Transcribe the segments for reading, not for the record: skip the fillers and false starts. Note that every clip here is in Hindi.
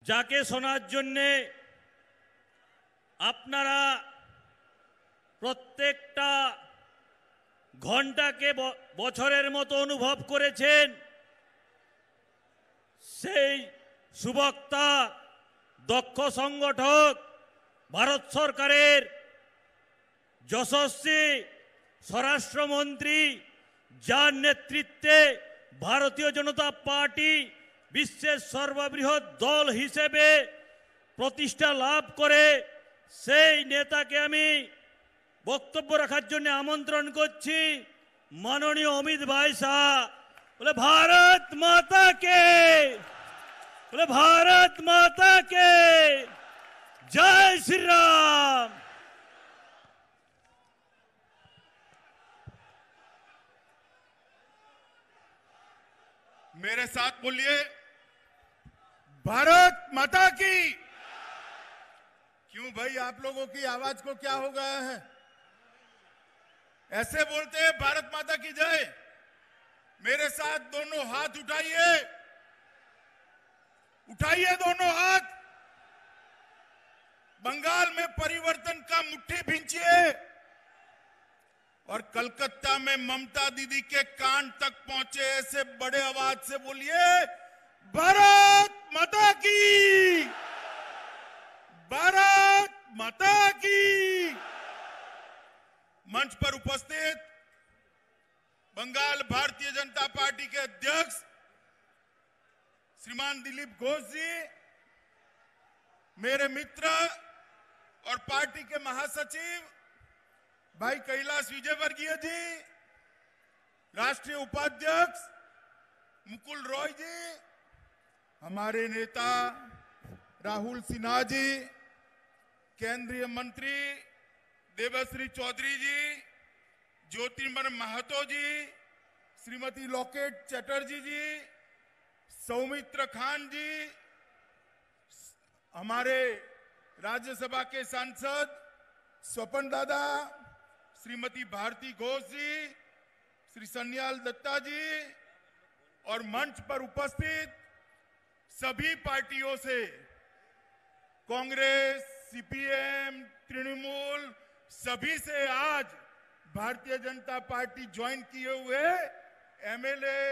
যাকে শোনার জন্যে আপনারা প্রত্যেকটা ঘন্টাকে বছরের মতো অনুভব করেছেন, সেই সুবক্তা, দক্ষ সংগঠক, ভারত সরকারের যশস্বী স্বরাষ্ট্রমন্ত্রী, যার নেতৃত্বে ভারতীয় জনতা পার্টি বিশ্বের সর্ববৃহৎ দল হিসেবে প্রতিষ্ঠা লাভ করে, সেই নেতাকে আমি বক্তব্য রাখার জন্য আমন্ত্রণ করছি। মাননীয় অমিত ভাই শাহ। बोले भारत माता के, बोले भारत माता के जय श्री राम। मेरे साथ बोलिए, भारत माता की। क्यों भाई, आप लोगों की आवाज को क्या हो गया है? ऐसे बोलते हैं भारत माता की जय। मेरे साथ दोनों हाथ उठाइए, उठाइए दोनों हाथ। बंगाल में परिवर्तन का मुट्ठी भींचिए और कलकत्ता में ममता दीदी के कान तक पहुंचे ऐसे बड़े आवाज से बोलिए, भारत माता की, भारत माता की। मंच पर उपस्थित बंगाल भारतीय जनता पार्टी के अध्यक्ष श्रीमान दिलीप घोष जी, मेरे मित्र और पार्टी के महासचिव भाई कैलाश विजयवर्गीय जी, राष्ट्रीय उपाध्यक्ष मुकुल रॉय जी, हमारे नेता राहुल सिन्हा जी, केंद्रीय मंत्री देवश्री चौधरी जी, ज्योतिर्मय महतो जी, श्रीमती लॉकेट चटर्जी जी, सौमित्र खान जी, हमारे राज्यसभा के सांसद स्वपन दादा, श्रीमती भारती घोष जी, श्री सन्याल दत्ता जी और मंच पर उपस्थित सभी पार्टियों से, कांग्रेस, सीपीएम, तृणमूल, सभी से आज भारतीय जनता पार्टी ज्वाइन किए हुए एमएलए,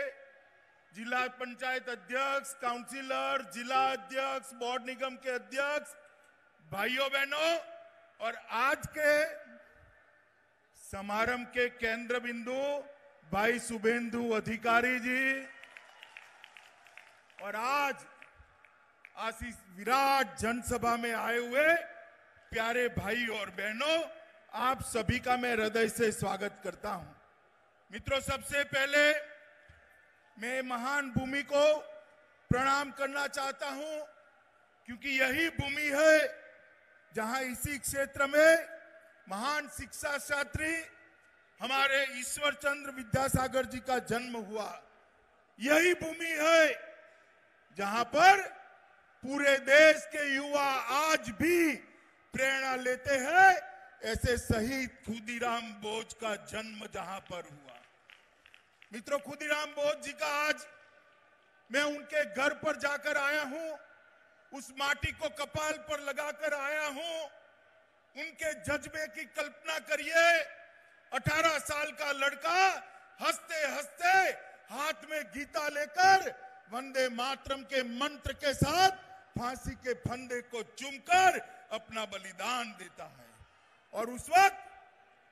जिला पंचायत अध्यक्ष, काउंसिलर, जिला अध्यक्ष, बोर्ड निगम के अध्यक्ष, भाइयों बहनों, और आज के समारंभ के केंद्र बिंदु भाई शुभेंदु अधिकारी जी, और आज इस विराट जनसभा में आए हुए प्यारे भाई और बहनों, आप सभी का मैं हृदय से स्वागत करता हूं। मित्रों, सबसे पहले मैं महान भूमि को प्रणाम करना चाहता हूं, क्योंकि यही भूमि है जहां इसी क्षेत्र में महान शिक्षा शास्त्री हमारे ईश्वर चंद्र विद्यासागर जी का जन्म हुआ। यही भूमि है जहां पर पूरे देश के युवा आज भी प्रेरणा लेते हैं। ऐसे शहीद खुदीराम बोस का जन्म जहां पर हुआ। मित्रों, खुदीराम बोस जी का आज मैं उनके घर पर जाकर आया हूं, उस माटी को कपाल पर लगाकर आया हूं। उनके जज्बे की कल्पना करिए, 18 साल का लड़का हंसते हंसते हाथ में गीता लेकर वंदे मातरम के मंत्र के साथ फांसी के फंदे को चूमकर अपना बलिदान देता है। और उस वक्त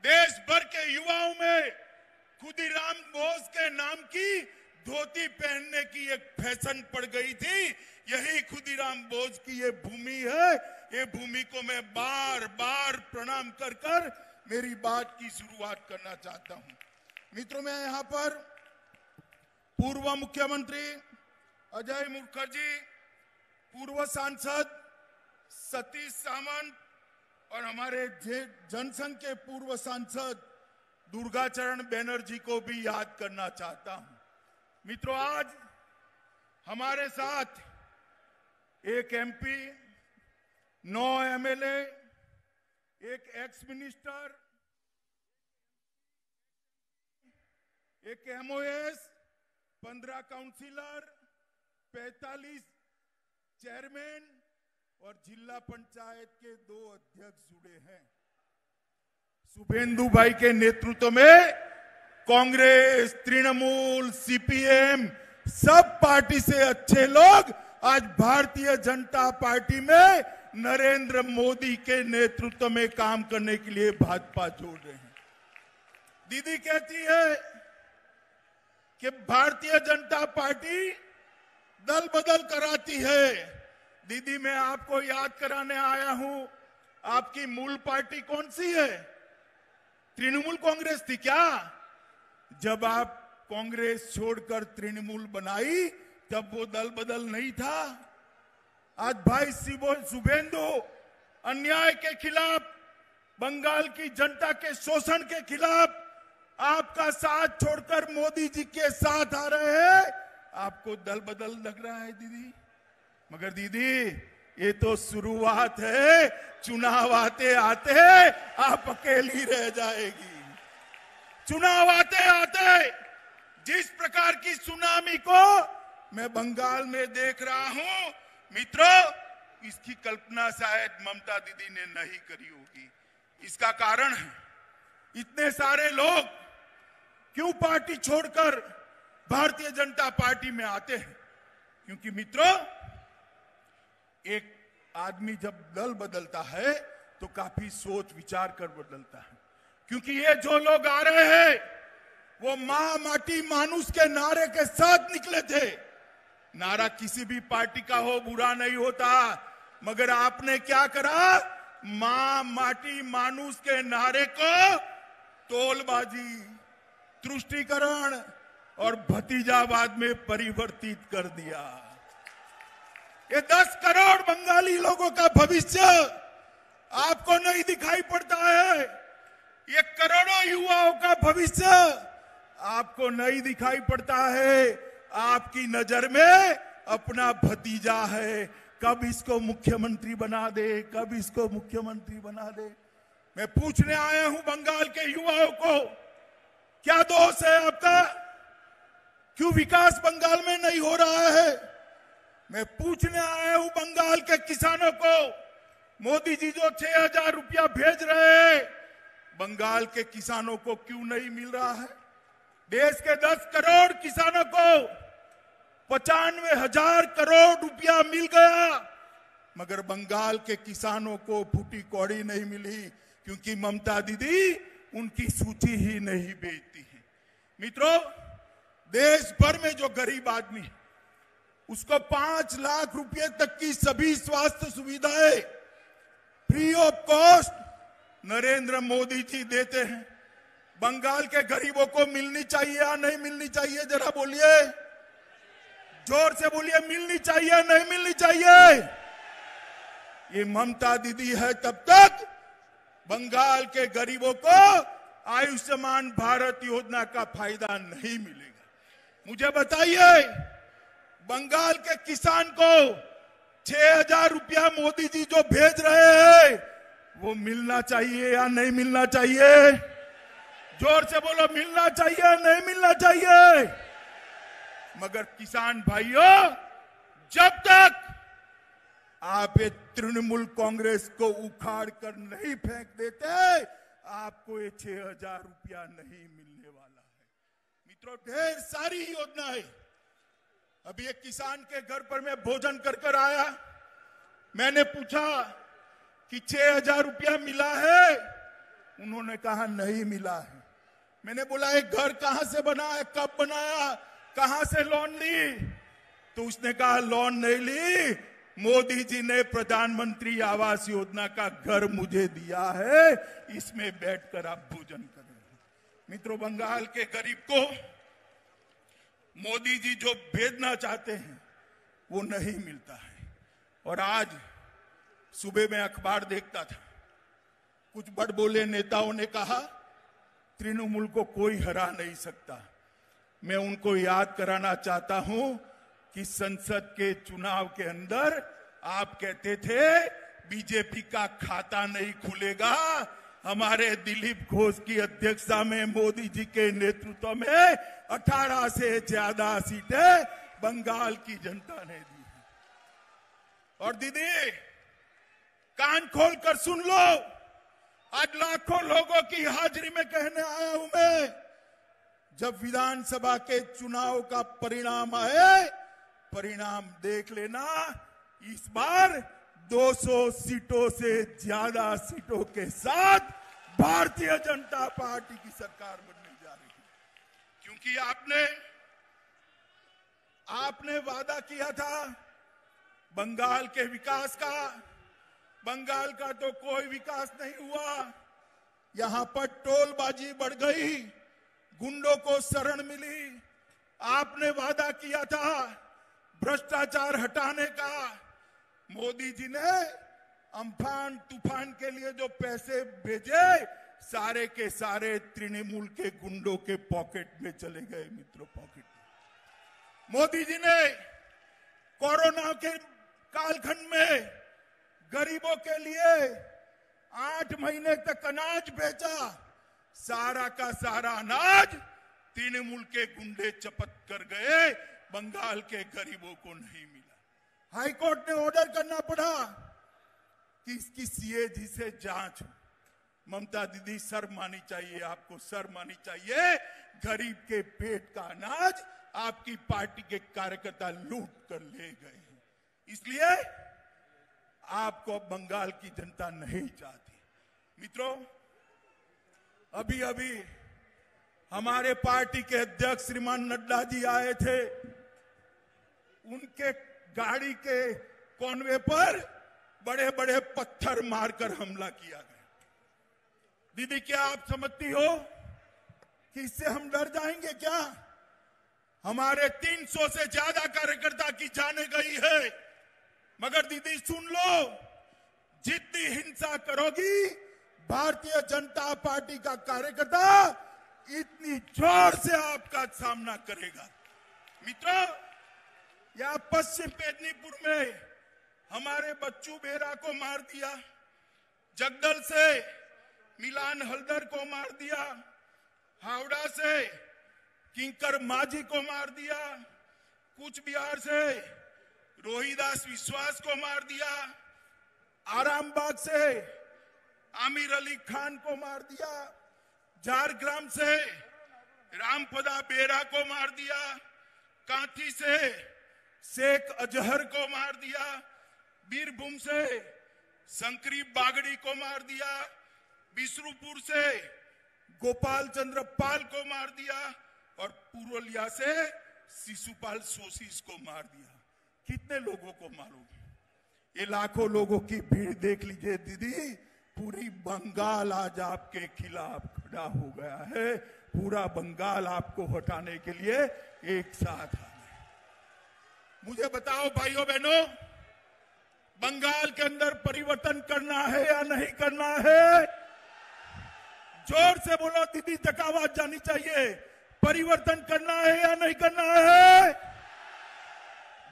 देश भर के युवाओं में खुदीराम बोस के नाम की धोती पहनने की एक फैशन पड़ गई थी। यही खुदीराम बोस की ये भूमि है। ये भूमि को मैं बार बार प्रणाम कर कर मेरी बात की शुरुआत करना चाहता हूं। मित्रों, मैं यहां पर पूर्व मुख्यमंत्री अजय मुखर्जी, पूर्व सांसद सतीश सावंत और हमारे जनसंघ के पूर्व सांसद दुर्गाचरण बैनर्जी को भी याद करना चाहता हूं। मित्रों, आज हमारे साथ एक एमपी, 9 एमएलए, एक एक्स मिनिस्टर, एक एमओएस, 15 काउंसिलर, 45 चेयरमैन और जिला पंचायत के 2 अध्यक्ष जुड़े हैं। शुभेंदु भाई के नेतृत्व में कांग्रेस, तृणमूल, सीपीएम सब पार्टी से अच्छे लोग आज भारतीय जनता पार्टी में नरेंद्र मोदी के नेतृत्व में काम करने के लिए भाजपा जोड़ रहे हैं। दीदी कहती है कि भारतीय जनता पार्टी दल बदल कराती है। दीदी मैं आपको याद कराने आया हूं, आपकी मूल पार्टी कौन सी है? तृणमूल कांग्रेस थी क्या? जब आप कांग्रेस छोड़कर तृणमूल बनाई तब वो दल बदल नहीं था। आज भाई शुभेंदु अन्याय के खिलाफ, बंगाल की जनता के शोषण के खिलाफ आपका साथ छोड़कर मोदी जी के साथ आ रहे हैं। आपको दल बदल लग रहा है दीदी, मगर दीदी ये तो शुरुआत है। चुनाव आते आते आप अकेली रह जाएगी। चुनाव आते आते जिस प्रकार की सुनामी को मैं बंगाल में देख रहा हूं मित्रों, इसकी कल्पना शायद ममता दीदी ने नहीं करी होगी। इसका कारण है इतने सारे लोग क्यों पार्टी छोड़कर भारतीय जनता पार्टी में आते हैं? क्योंकि मित्रों एक आदमी जब दल बदलता है तो काफी सोच विचार कर बदलता है। क्योंकि ये जो लोग आ रहे हैं वो मां माटी मानुष के नारे के साथ निकले थे। नारा किसी भी पार्टी का हो बुरा नहीं होता, मगर आपने क्या करा? मां माटी मानुष के नारे को तोलबाजी, तुष्टीकरण और भतीजावाद में परिवर्तित कर दिया। ये 10 करोड़ बंगाली लोगों का भविष्य आपको नहीं दिखाई पड़ता है। ये करोड़ों युवाओं का भविष्य आपको नहीं दिखाई पड़ता है। आपकी नजर में अपना भतीजा है, कब इसको मुख्यमंत्री बना दे, कब इसको मुख्यमंत्री बना दे। मैं पूछने आया हूं बंगाल के युवाओं को, क्या दोष है आपका? क्यों विकास बंगाल में नहीं हो रहा है? मैं पूछने आया हूं बंगाल के किसानों को, मोदी जी जो 6,000 रुपया भेज रहे हैं बंगाल के किसानों को क्यों नहीं मिल रहा है? देश के 10 करोड़ किसानों को 95,000 करोड़ रुपया मिल गया, मगर बंगाल के किसानों को फूटी कौड़ी नहीं मिली, क्योंकि ममता दीदी उनकी सूची ही नहीं बेचती है। मित्रों, देश भर में जो गरीब आदमी है उसको 5 लाख रुपए तक की सभी स्वास्थ्य सुविधाएं free of cost Narendra Modi ji देते हैं। बंगाल के गरीबों को मिलनी चाहिए या नहीं मिलनी चाहिए? जरा बोलिए, जोर से बोलिए, मिलनी चाहिए नहीं मिलनी चाहिए? ये ममता दीदी है तब तक बंगाल के गरीबों को आयुष्मान भारत योजना का फायदा नहीं मिलेगा। मुझे बताइए, बंगाल के किसान को 6,000 रुपया मोदी जी जो भेज रहे हैं वो मिलना चाहिए या नहीं मिलना चाहिए? जोर से बोलो, मिलना चाहिए नहीं मिलना चाहिए? मगर किसान भाइयों, जब तक आप ये तृणमूल कांग्रेस को उखाड़ कर नहीं फेंक देते, आपको ये 6,000 रुपया नहीं मिलने वाला है। मित्रों, ढेर सारी योजना है। अभी एक किसान के घर पर मैं भोजन कर आया, मैंने पूछा कि 6,000 रुपया मिला है? उन्होंने कहा नहीं मिला है। मैंने बोला एक घर कहां से बना है, कब बनाया, कहां से लोन ली? तो उसने कहा लोन नहीं ली, मोदी जी ने प्रधानमंत्री आवास योजना का घर मुझे दिया है, इसमें बैठकर आप भोजन करें। मित्रों, बंगाल के गरीब को मोदी जी जो भेजना चाहते हैं वो नहीं मिलता है। और आज सुबह में अखबार देखता था, कुछ बड़बोले नेताओं ने कहा तृणमूल को कोई हरा नहीं सकता। मैं उनको याद कराना चाहता हूं कि संसद के चुनाव के अंदर आप कहते थे बीजेपी का खाता नहीं खुलेगा। हमारे दिलीप घोष की अध्यक्षता में मोदी जी के नेतृत्व में 18 से ज्यादा सीटें बंगाल की जनता ने दी है। और दीदी कान खोल कर सुन लो, आज लाखों लोगों की हाजिरी में कहने आया हूं मैं, जब विधानसभा के चुनाव का परिणाम आए, परिणाम देख लेना, इस बार 200 सीटों से ज्यादा सीटों के साथ भारतीय जनता पार्टी की सरकार बनने जा रही है। क्योंकि आपने वादा किया था बंगाल के विकास का, बंगाल का तो कोई विकास नहीं हुआ। यहां पर टोलबाजी बढ़ गई, गुंडों को शरण मिली। आपने वादा किया था भ्रष्टाचार हटाने का, मोदी जी ने अम्फान तूफान के लिए जो पैसे भेजे, सारे के सारे तृणमूल के गुंडों के पॉकेट में चले गए। मित्रों, पॉकेट में। मोदी जी ने कोरोना के कालखंड में गरीबों के लिए 8 महीने तक अनाज बेचा, सारा का सारा अनाज तृणमूल के गुंडे चपत कर गए, बंगाल के गरीबों को नहीं मिला। हाईकोर्ट ने ऑर्डर करना पड़ा कि इसकी सीएजी से जांच हो। ममता दीदी, शर्म आनी चाहिए आपको, शर्म आनी चाहिए। गरीब के पेट का अनाज आपकी पार्टी के कार्यकर्ता लूट कर ले गए हैं, इसलिए आपको बंगाल की जनता नहीं चाहती। मित्रों, अभी अभी हमारे पार्टी के अध्यक्ष श्रीमान नड्डा जी आए थे, उनके गाड़ी के कॉनवे पर बड़े बड़े पत्थर मारकर हमला किया गया। दीदी, क्या आप समझती हो कि इससे हम डर जाएंगे क्या? हमारे 300 से ज्यादा कार्यकर्ता की जाने गई है, मगर दीदी सुन लो, जितनी हिंसा करोगी भारतीय जनता पार्टी का कार्यकर्ता इतनी जोर से आपका सामना करेगा। मित्रों, यहां पश्चिम मेदिनीपुर में हमारे बच्चू बेरा को मार दिया, जगदल से मिलान हल्दर को मार दिया, हावड़ा से किंकर माझी को मार दिया, कूच बिहार से रोहिदास विश्वास को मार दिया, आरामबाग से आमिर अली खान को मार दिया, झारग्राम से रामपदा बेरा को मार दिया, कांठी से शेख अजहर को मार दिया, बीरभूम से शंकरी बागड़ी को मार दिया, बिसरुपुर से गोपाल चंद्र पाल को मार दिया और पुरुलिया से शिशुपाल सोशीस को मार दिया। कितने लोगों को मारोगे? ये लाखों लोगों की भीड़ देख लीजिए दीदी, पूरी बंगाल आज आपके खिलाफ खड़ा हो गया है। पूरा बंगाल आपको हटाने के लिए एक साथ आ गया। मुझे बताओ भाइयों बहनों, बंगाल के अंदर परिवर्तन करना है या नहीं करना है? जोर से बोलो दीदी, तक आवाज जानी चाहिए। परिवर्तन करना है या नहीं करना है?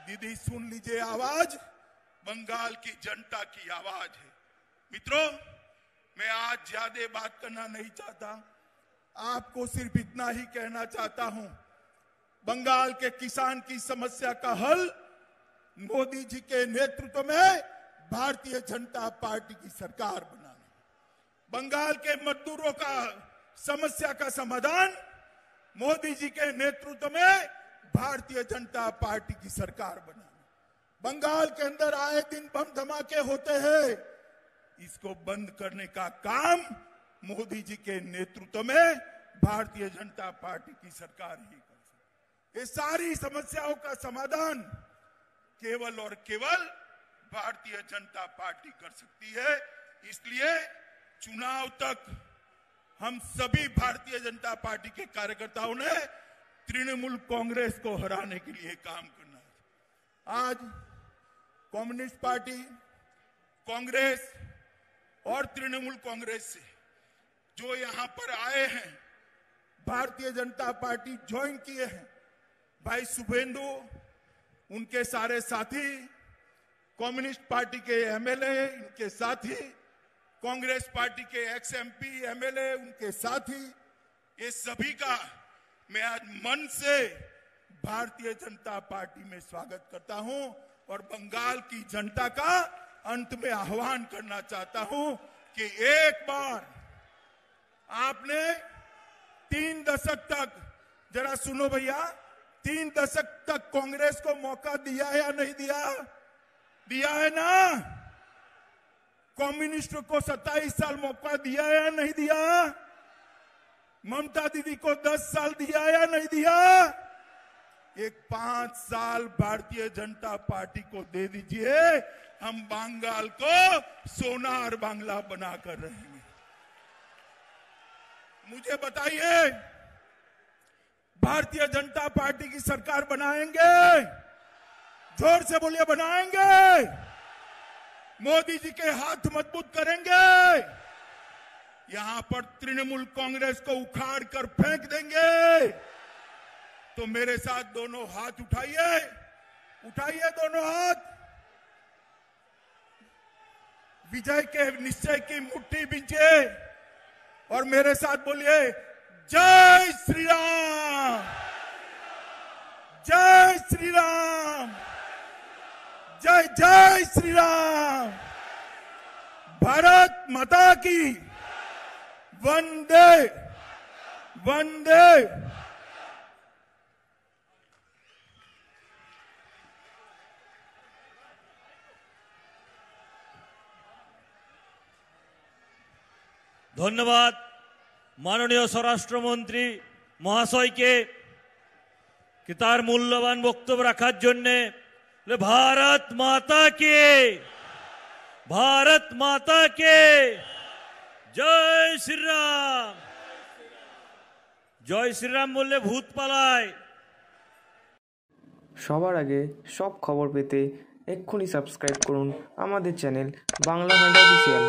दीदी सुन लीजिए आवाज, बंगाल की जनता की आवाज है। मित्रों, मैं आज ज्यादा बात करना नहीं चाहता, आपको सिर्फ इतना ही कहना चाहता हूं, बंगाल के किसान की समस्या का हल मोदी जी के नेतृत्व में भारतीय जनता पार्टी की सरकार बनाने, बंगाल के मजदूरों का समस्या का समाधान मोदी जी के नेतृत्व में भारतीय जनता पार्टी की सरकार बनाने, बंगाल के अंदर आए दिन बम धमाके होते हैं, इसको बंद करने का काम मोदी जी के नेतृत्व में भारतीय जनता पार्टी की सरकार ही कर सकती है। ये सारी समस्याओं का समाधान केवल और केवल भारतीय जनता पार्टी कर सकती है। इसलिए चुनाव तक हम सभी भारतीय जनता पार्टी के कार्यकर्ताओं ने तृणमूल कांग्रेस को हराने के लिए काम करना है। आज कम्युनिस्ट पार्टी, कांग्रेस और तृणमूल कांग्रेस से जो यहां पर आए हैं, भारतीय जनता पार्टी ज्वाइन किए हैं, भाई शुभेंदु, उनके सारे साथी, कम्युनिस्ट पार्टी के एमएलए, इनके साथी, कांग्रेस पार्टी के एक्स एमपी एमएलए, उनके साथी, ये सभी का मैं आज मन से भारतीय जनता पार्टी में स्वागत करता हूं। और बंगाल की जनता का अंत में आह्वान करना चाहता हूं कि एक बार आपने 3 दशक तक, जरा सुनो भैया, 3 दशक तक कांग्रेस को मौका दिया है या नहीं दिया? दिया है ना? कम्युनिस्ट को 27 साल मौका दिया है या नहीं दिया? ममता दीदी को 10 साल दिया है या नहीं दिया? एक 5 साल भारतीय जनता पार्टी को दे दीजिए, हम बंगाल को सोनार बांग्ला बनाकर रहेंगे। मुझे बताइए, भारतीय जनता पार्टी की सरकार बनाएंगे? जोर से बोलिए, बनाएंगे? मोदी जी के हाथ मजबूत करेंगे? यहां पर तृणमूल कांग्रेस को उखाड़ कर फेंक देंगे? तो मेरे साथ दोनों हाथ उठाइए, उठाइए दोनों हाथ, विजय के निश्चय की मुट्ठी बींचे और मेरे साथ बोलिए, जय श्री राम, जय श्री राम, जय जय श्री राम, भारत माता की, वंदे वंदे। ধন্যবাদ মাননীয় স্বরাষ্ট্রমন্ত্রী মহাশয়কে তার মূল্যবান বক্তব্য রাখার জন্য। ভারত মাতা কে, ভারত মাতা কে, জয় শ্রীরাম। জয় শ্রীরাম বললে ভূত পালায়। সবার আগে সব খবর পেতে এক্ষুনি সাবস্ক্রাইব করুন আমাদের চ্যানেল বাংলা হান্ড অফিসিয়াল।